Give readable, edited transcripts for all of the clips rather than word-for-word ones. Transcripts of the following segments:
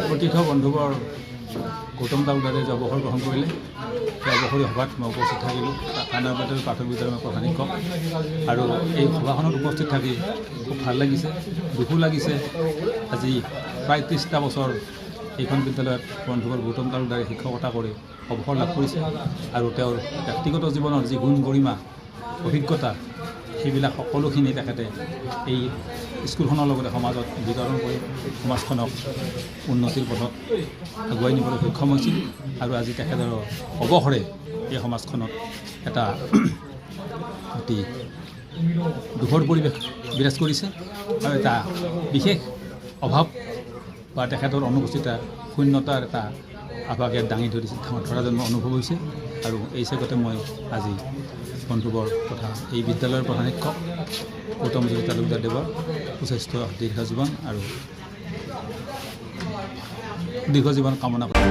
প্ৰতীক্ষ বন্ধুবৰ গৌতম তালুকদাৰে যে অৱসৰ গ্ৰহণ কৰিলে সেই অৱসৰী সভাত মই উপস্থিত থাকিলোঁ কানাৰবাটৰ প্ৰাথমিক বিদ্যালয়ৰ প্ৰধান শিক্ষক আৰু এই সভাখনত উপস্থিত থাকি খুব ভাল লাগিছে দুখো লাগিছে আজি প্ৰায় 30টা বছৰ এইখন বিদ্যালয়ত বন্ধুবৰ গৌতম তালুকদাৰে শিক্ষকতা কৰি অৱসৰ লাভ কৰিছে আৰু তেওঁৰ ব্যক্তিগত জীৱনৰ যি গুণ গৰিমা অভিজ্ঞতা সেইবিলাক সকলোখিনি তেখেতে এই স্কুলখনৰ লগতে সমাজত বিতৰণ কৰি সমাজখনক উন্নতিৰ পথত আগুৱাই নিবলৈ সক্ষম হৈছিল আৰু আজি তেখেতৰ অৱসৰে এই সমাজখনত এটা অতি দুখৰ পৰিৱেশ বিৰাজ কৰিছে আৰু এটা বিশেষ অভাৱ বা তেখেতৰ অনুপস্থিত শূন্যতাৰ এটা আভাস ইয়াত দাঙি ধৰা যেন অনুভৱ হৈছে আৰু এই চেগতে মই আজি বন্ধুবৰ তথা এই বিদ্যালয়ৰ প্ৰধান শিক্ষক গৌতম তালুকদাৰ দেৱৰ সুস্বাস্থ্য দীৰ্ঘ জীৱন আৰু দীৰ্ঘ জীৱন কামনা কৰোঁ।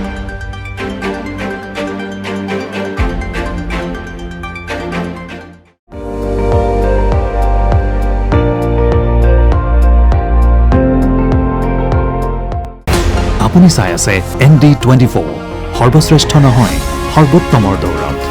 আপুনি চাই আছে ND24 সৰ্বশ্ৰেষ্ঠ নহয় সৰ্বোত্তমৰ দৌৰত।